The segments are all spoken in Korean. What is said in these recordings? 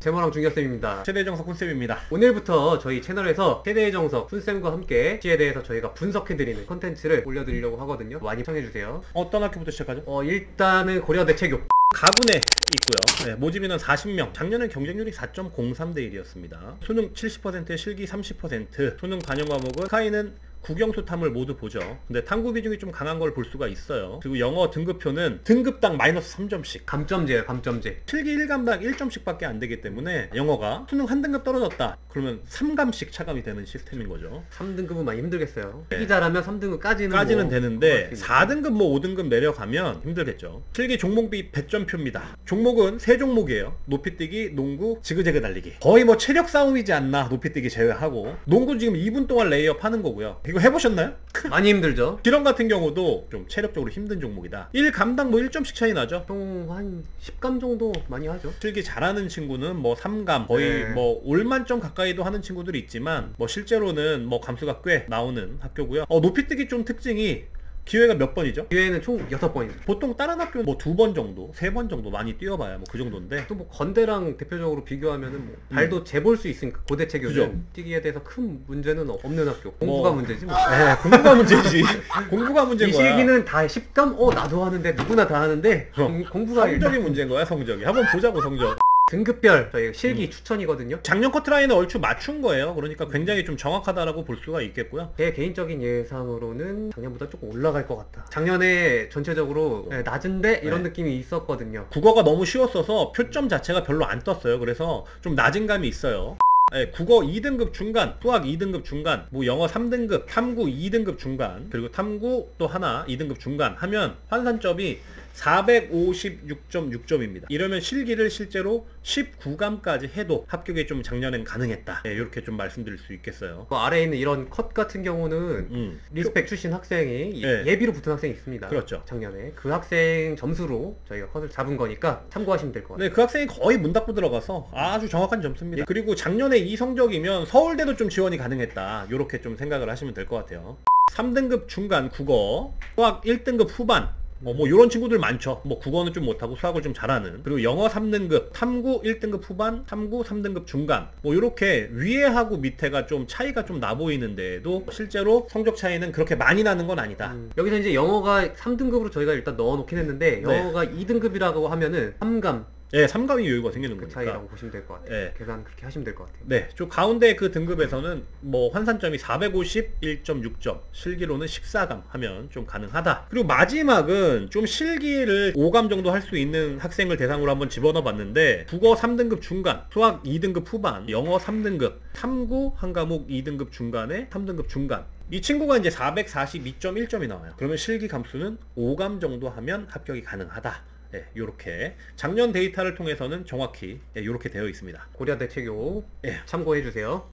제모랑 중교쌤입니다. 최대의 정석 훈쌤입니다. 오늘부터 저희 채널에서 최대의 정석 훈쌤과 함께 시에 대해서 저희가 분석해드리는 컨텐츠를 올려드리려고 하거든요. 많이 시청해주세요. 어떤 학교부터 시작하죠? 일단은 고려대 체교. 가군에 있고요. 네, 모집인원 40명. 작년엔 경쟁률이 4.03대 1이었습니다. 수능 70%에 실기 30%. 수능 반영 과목은 스카이는 국영수 탐을 모두 보죠. 근데 탐구 비중이 좀 강한 걸 볼 수가 있어요. 그리고 영어 등급표는 등급당 마이너스 3점씩. 감점제예요, 감점제. 실기 1감당 1점씩 밖에 안 되기 때문에 영어가 수능 한 등급 떨어졌다. 그러면 3감씩 차감이 되는 시스템인 거죠. 3등급은 많이 힘들겠어요. 네. 실기 잘하면 3등급까지는 되는데 4등급 5등급 내려가면 힘들겠죠. 실기 종목비 100점표입니다. 종목은 3종목이에요. 높이뛰기, 농구, 지그재그 달리기. 거의 뭐 체력 싸움이지 않나, 높이뛰기 제외하고. 농구 지금 2분 동안 레이업 하는 거고요. 이거 해보셨나요? 많이 힘들죠. 기령 같은 경우도 좀 체력적으로 힘든 종목이다. 1감당 뭐 1점씩 차이 나죠. 보통 한 10감 정도 많이 하죠. 실기 잘하는 친구는 뭐 3감, 거의 뭐 올만점 가까이도 하는 친구들이 있지만 뭐 실제로는 뭐 감수가 꽤 나오는 학교고요. 높이뛰기 좀 특징이 기회가 몇 번이죠? 기회는 총 6번입니다. 보통 다른 학교는 뭐 2번 정도, 3번 정도 많이 뛰어봐야 뭐 그 정도인데, 또 뭐 건대랑 대표적으로 비교하면은 뭐 발도 재볼 수 있으니까 고대 체교는 그죠. 뛰기에 대해서 큰 문제는 없는 학교. 공부가 문제지 뭐. 네, 공부가 문제지. 공부가 문제인 이 거야. 실기는 다 10감? 나도 하는데 누구나 다 하는데 공부가 성적이 문제인 거야. 성적이. 한번 보자고. 성적. 등급별 저희 실기 추천이거든요. 작년 커트라인을 얼추 맞춘 거예요. 그러니까 굉장히 좀 정확하다라고 볼 수가 있겠고요. 제 개인적인 예상으로는 작년보다 조금 올라갈 것 같다. 작년에 전체적으로 낮은데 이런 느낌이 있었거든요. 국어가 너무 쉬웠어서 표점 자체가 별로 안 떴어요. 그래서 좀 낮은 감이 있어요. 네, 국어 2등급 중간, 수학 2등급 중간, 뭐 영어 3등급, 탐구 2등급 중간, 그리고 탐구 또 하나 2등급 중간 하면 환산점이 456.6점입니다. 이러면 실기를 실제로 19감까지 해도 합격이 좀 작년엔 가능했다. 네, 이렇게 좀 말씀드릴 수 있겠어요. 그 아래에 있는 이런 컷 같은 경우는 리스펙 출신 학생이 예비로 붙은 학생이 있습니다. 그렇죠. 작년에 그 학생 점수로 저희가 컷을 잡은 거니까 참고하시면 될 것 같아요. 네, 그 학생이 거의 문답부 들어가서 아주 정확한 점수입니다. 그리고 작년에 이 성적이면 서울대도 좀 지원이 가능했다. 이렇게 좀 생각을 하시면 될 것 같아요. 3등급 중간 국어, 수학 1등급 후반, 뭐 이런 친구들 많죠. 뭐 국어는 좀 못하고 수학을 좀 잘하는. 그리고 영어 3등급, 탐구 1등급 후반, 탐구 3등급 중간. 뭐 이렇게 위에하고 밑에가 좀 차이가 좀 나 보이는데도 실제로 성적 차이는 그렇게 많이 나는 건 아니다. 여기서 이제 영어가 3등급으로 저희가 일단 넣어놓긴 했는데 영어가 2등급이라고 하면는 3감. 네, 3감이 여유가 생기는 거니까. 차이라고 보시면 될 것 같아요. 네. 계산 그렇게 하시면 될 것 같아요. 네, 저 가운데 그 등급에서는 뭐 환산점이 451.6점, 실기로는 14감 하면 좀 가능하다. 그리고 마지막은 좀 실기를 5감 정도 할 수 있는 학생을 대상으로 한번 집어넣어 봤는데, 국어 3등급 중간, 수학 2등급 후반, 영어 3등급, 탐구 한 과목 2등급 중간에 3등급 중간. 이 친구가 이제 442.1점이 나와요. 그러면 실기 감수는 5감 정도 하면 합격이 가능하다. 네, 요렇게 작년 데이터를 통해서는 정확히 요렇게 되어 있습니다. 고려대 체교 참고해주세요.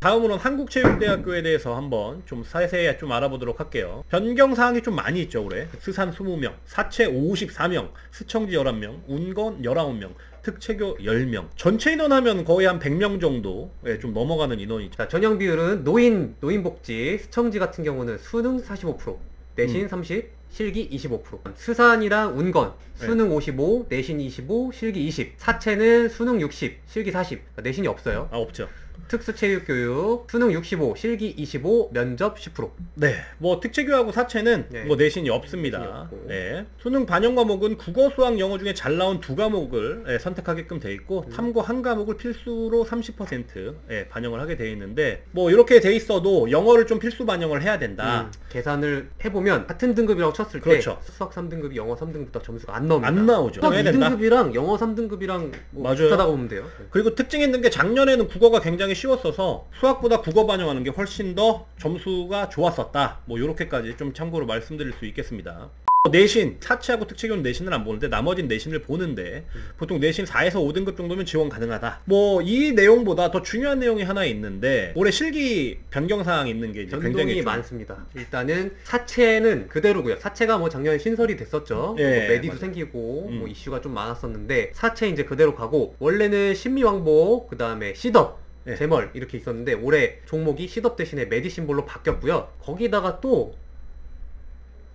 다음으로는 한국체육대학교에 대해서 한번 좀 자세히 좀 알아보도록 할게요. 변경사항이 좀 많이 있죠. 올해 스산 20명, 사채 54명, 스청지 11명, 운건 19명, 특채교 10명. 전체 인원 하면 거의 한 100명 정도 좀 넘어가는 인원이죠. 자, 전형 비율은 노인복지, 스청지 같은 경우는 수능 45%, 내신 30, 실기 25%. 스산이랑 운건, 수능 55, 내신 25, 실기 20. 사채는 수능 60, 실기 40. 내신이 없어요. 없죠. 특수체육교육, 수능 65, 실기 25, 면접 10%. 네, 뭐 특채교하고 사채는 뭐 내신이 없습니다. 네. 수능 반영 과목은 국어, 수학, 영어 중에 잘 나온 2과목을 선택하게끔 돼 있고, 탐구 한 과목을 필수로 30% 반영을 하게 돼 있는데, 뭐 이렇게 돼 있어도 영어를 좀 필수 반영을 해야 된다. 계산을 해보면 같은 등급이라고 쳤을 때 수학 3등급이 영어 3등급보다 점수가 안 나옵니다. 안 나오죠. 수학 2등급이랑 영어 3등급이랑 뭐 비슷하다고 보면 돼요. 그리고 특징 있는 게 작년에는 국어가 굉장히 쉬웠어서 수학보다 국어 반영하는 게 훨씬 더 점수가 좋았었다. 뭐 이렇게까지 좀 참고로 말씀드릴 수 있겠습니다. 내신, 사채하고 특채교는 내신을 안 보는데 나머지는 내신을 보는데 보통 내신 4에서 5등급 정도면 지원 가능하다. 뭐 이 내용보다 더 중요한 내용이 하나 있는데, 올해 실기 변경사항 있는 게 이제 굉장히 많습니다. 일단은 사채는 그대로고요. 사채가 뭐 작년에 신설이 됐었죠. 뭐 메디도 생기고 뭐 이슈가 좀 많았었는데 사채 이제 그대로 가고, 원래는 신미왕복, 그 다음에 시덥, 제멀 이렇게 있었는데 올해 종목이 시덥 대신에 메디 심볼로 바뀌었고요. 거기다가 또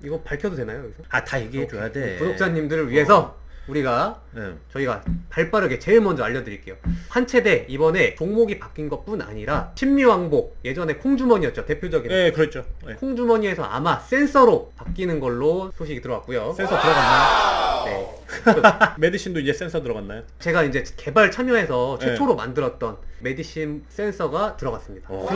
이거 밝혀도 되나요? 여기서? 다 얘기해줘야 돼. 구독자님들을 위해서 우리가 저희가 발빠르게 제일 먼저 알려드릴게요. 한체대 이번에 종목이 바뀐 것뿐 아니라 신미왕복, 예전에 콩주머니였죠, 대표적인. 네, 그렇죠. 콩주머니에서 아마 센서로 바뀌는 걸로 소식이 들어왔고요. 센서 들어갔나요? 네. 메디신도 이제 센서 들어갔나요? 제가 이제 개발 참여해서 최초로 만들었던 메디신 센서가 들어갔습니다. 그리고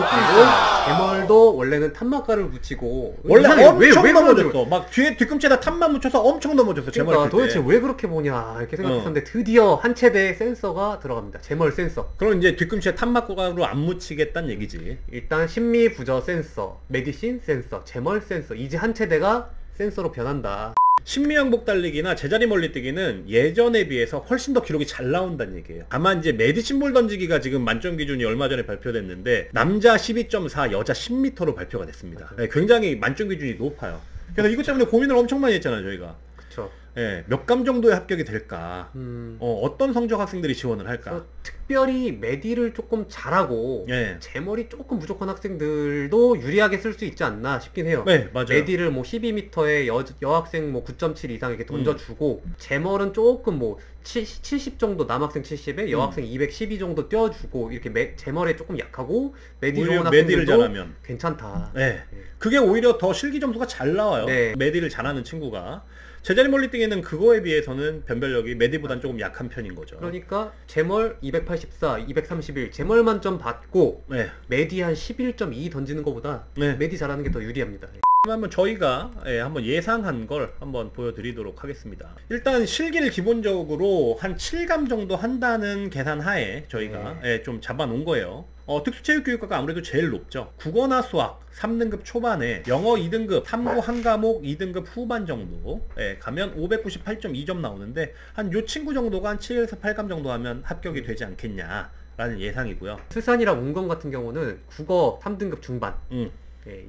제멀도 원래는 탄막가를 붙이고 원래 엄청 넘어졌어. 막 뒤꿈치에다 탄막 묻혀서 엄청 넘어졌어. 그러니까 도대체 왜 그렇게 보냐 이렇게 생각했었는데 드디어 한 체대 센서가 들어갑니다. 제멀 센서. 그럼 이제 뒤꿈치에 탄막가로 안 묻히겠다는 얘기지. 일단 신미 부저 센서, 메디신 센서, 제멀 센서, 이제 한 체대가 센서로 변한다. 신미왕복 달리기나 제자리 멀리뛰기는 예전에 비해서 훨씬 더 기록이 잘 나온다는 얘기예요. 다만 이제 메디신볼 던지기가 지금 만점 기준이 얼마 전에 발표됐는데 남자 12.4, 여자 10m로 발표가 됐습니다. 네, 굉장히 만점 기준이 높아요. 그래서 이것 때문에 고민을 엄청 많이 했잖아요, 저희가. 그쵸. 네, 몇 감 정도의 합격이 될까? 어떤 성적 학생들이 지원을 할까? 특별히 메디를 조금 잘하고 제머리 조금 부족한 학생들도 유리하게 쓸 수 있지 않나 싶긴 해요. 네, 맞아요. 메디를 뭐 12m에 여학생 뭐 9.7 이상 이렇게 던져주고 제멀은 조금 뭐 70 정도, 남학생 70에 여학생 212 정도 띄워주고 이렇게 제멀에 조금 약하고 메디 좋은 학생들도 잘하면 괜찮다. 네. 그게 오히려 더 실기 점수가 잘 나와요. 메디를 잘하는 친구가. 제자리 멀리뛰기는 그거에 비해서는 변별력이 메디보단 조금 약한 편인 거죠. 그러니까 제멀 284, 231 제멀 만점 받고 메디 한 11.2 던지는 것보다 메디 잘하는 게 더 유리합니다. 한번 저희가 한번 예상한 걸 한번 보여드리도록 하겠습니다. 일단 실기를 기본적으로 한 7감 정도 한다는 계산 하에 저희가 좀 잡아놓은 거예요. 특수체육교육과가 아무래도 제일 높죠. 국어나 수학 3등급 초반에 영어 2등급, 탐구 한 과목 2등급 후반 정도 가면 598.2점 나오는데 한 요 친구 정도가 한 7에서 8감 정도 하면 합격이 되지 않겠냐 라는 예상이고요. 수산이랑 운건 같은 경우는 국어 3등급 중반,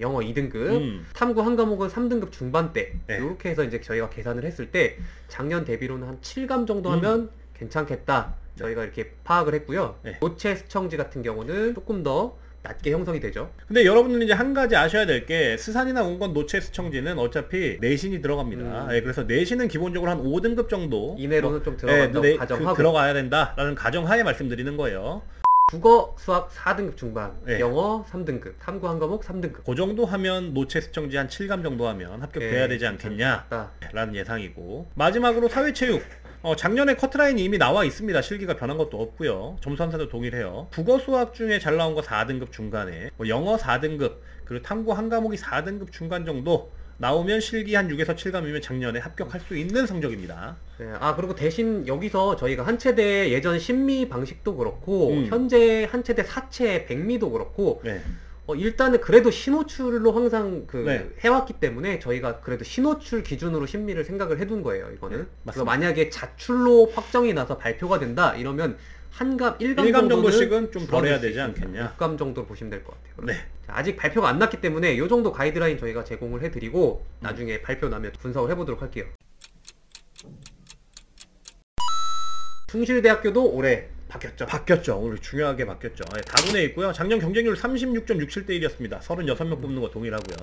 영어 2등급, 탐구 한 과목은 3등급 중반대 이렇게 해서 이제 저희가 계산을 했을 때 작년 대비로는 한 7감 정도 하면 괜찮겠다 저희가 이렇게 파악을 했고요. 노체 수청지 같은 경우는 조금 더 낮게 형성이 되죠. 근데 여러분들은 이제 한 가지 아셔야 될 게 스산이나 운건 노체 수청지는 어차피 내신이 들어갑니다. 그래서 내신은 기본적으로 한 5등급 정도 이내로는 좀 들어간다고 가정하고 들어가야 된다라는 가정하에 말씀드리는 거예요. 국어, 수학 4등급 중반, 영어 3등급, 탐구 한 과목 3등급. 그 정도 하면 노체 수청지 한 7감 정도 하면 합격돼야 되지 않겠냐 라는 예상이고, 마지막으로 사회체육. 작년에 커트라인이 이미 나와 있습니다. 실기가 변한 것도 없고요. 점수 함수도 동일해요. 국어 수학 중에 잘 나온 거 4등급 중간에, 영어 4등급, 그리고 탐구 한 과목이 4등급 중간 정도 나오면 실기 한 6에서 7감이면 작년에 합격할 수 있는 성적입니다. 그리고 대신 여기서 저희가 한 체대 예전 신미 방식도 그렇고 현재 한 체대 사체 백미도 그렇고 일단은 그래도 신호출로 항상 해왔기 때문에 저희가 그래도 신호출 기준으로 신미를 생각을 해둔 거예요, 이거는. 그래서 만약에 자출로 확정이 나서 발표가 된다 이러면 한감 1감 정도씩은 좀 덜 해야 되지 않겠냐. 6감 정도로 보시면 될 것 같아요. 자, 아직 발표가 안 났기 때문에 이 정도 가이드라인 저희가 제공을 해드리고 나중에 발표 나면 분석을 해보도록 할게요. 숭실대학교도 올해 바뀌었죠. 오늘 중요하게 바뀌었죠. 다군에 있고요. 작년 경쟁률 36.67대 1이었습니다. 36명 뽑는 거 동일하고요.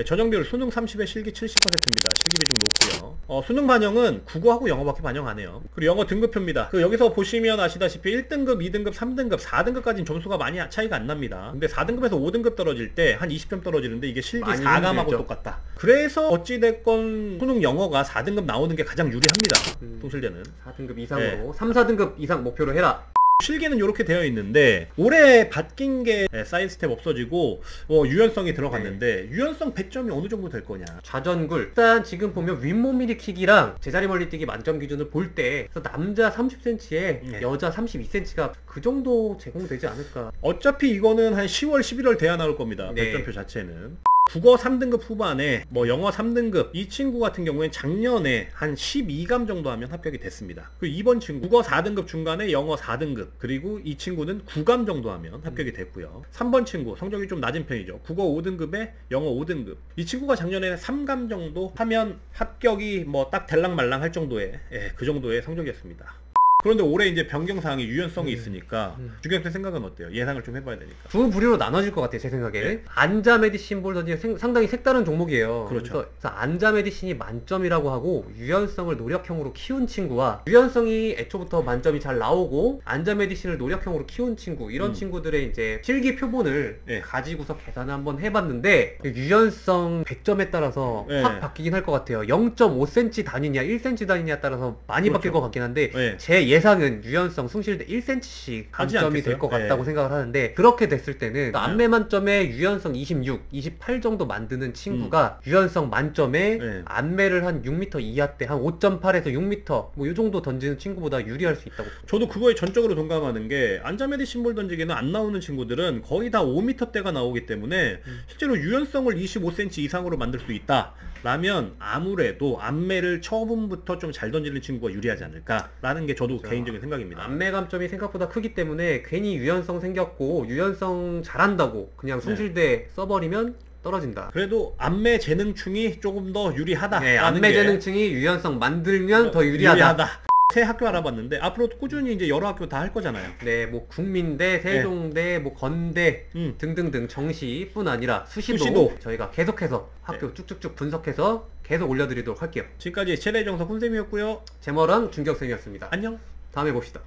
전형비율 수능 30에 실기 70%입니다. 실기 비중 높고요. 수능 반영은 국어하고 영어밖에 반영 안 해요. 그리고 영어 등급표입니다. 여기서 보시면 아시다시피 1등급, 2등급, 3등급, 4등급까지는 점수가 많이 차이가 안 납니다. 근데 4등급에서 5등급 떨어질 때 한 20점 떨어지는데 이게 실기 4감하고 똑같다. 그래서 어찌됐건 수능 영어가 4등급 나오는 게 가장 유리합니다. 숭실대는 4등급 이상으로 3, 4등급 이상 목표로 해라. 실기는 이렇게 되어 있는데 올해 바뀐 게 사이드 스텝 없어지고 유연성이 들어갔는데 유연성 100점이 어느 정도 될 거냐. 좌전굴 일단 지금 보면 윗몸 일으키기랑 제자리 멀리뛰기 만점 기준을 볼 때 남자 30cm에 여자 32cm가 그 정도 제공되지 않을까. 어차피 이거는 한 10월 11월 돼야 나올 겁니다. 백점표 자체는. 국어 3등급 후반에 영어 3등급 이 친구 같은 경우에는 작년에 한 12감 정도 하면 합격이 됐습니다. 그리고 이번 친구 국어 4등급 중간에 영어 4등급 그리고 이 친구는 9감 정도 하면 합격이 됐고요. 3번 친구 성적이 좀 낮은 편이죠. 국어 5등급에 영어 5등급 이 친구가 작년에 3감 정도 하면 합격이 딱 될랑말랑 할 정도의 그 정도의 성적이었습니다. 그런데 올해 이제 변경사항이 유연성이 있으니까 주경태 생각은 어때요? 예상을 좀 해봐야 되니까. 두 부류로 나눠질 것 같아요, 제 생각에는. 네. 안자 메디신 볼 던지 상당히 색다른 종목이에요. 그렇죠. 그래서 안자 메디신이 만점이라고 하고 유연성을 노력형으로 키운 친구와 유연성이 애초부터 만점이 잘 나오고 안자 메디신을 노력형으로 키운 친구, 이런 친구들의 이제 실기 표본을 네. 가지고서 계산을 한번 해봤는데 유연성 100점에 따라서 네. 확 바뀌긴 할 것 같아요. 0.5cm 단위냐 1cm 단위냐에 따라서 많이 그렇죠. 바뀔 것 같긴 한데 네. 제 예상은 유연성 숭실대 1cm씩 하지 감점이 않겠어요? 될 것 같다고 네. 생각을 하는데, 그렇게 됐을 때는 안매 만점에 유연성 26, 28 정도 만드는 친구가 유연성 만점에 네. 안매를 한 6m 이하대 한 5.8에서 6m 뭐 이 정도 던지는 친구보다 유리할 수 있다고. 저도 그거에 전적으로 동감하는 게 안자메디 심볼 던지기는 안 나오는 친구들은 거의 다 5m대가 나오기 때문에 실제로 유연성을 25cm 이상으로 만들 수 있다 라면 아무래도 안매를 처음부터 좀 잘 던지는 친구가 유리하지 않을까라는 게 저도 개인적인 생각입니다. 안매 감점이 생각보다 크기 때문에 괜히 유연성 생겼고 유연성 잘한다고 그냥 숭실대 써버리면 떨어진다. 그래도 안매 재능충이 조금 더 유리하다. 네, 안매 재능충이 유연성 만들면 더 유리하다. 새 학교 알아봤는데 앞으로 꾸준히 이제 여러 학교 다 할 거잖아요. 네, 뭐 국민대, 세종대, 뭐 건대 등등등 정시뿐 아니라 수시도 저희가 계속해서 학교 쭉쭉쭉 분석해서 계속 올려드리도록 할게요. 지금까지 최대정석 훈쌤이었고요. 제머랑 준격쌤이었습니다. 안녕. 다음에 봅시다.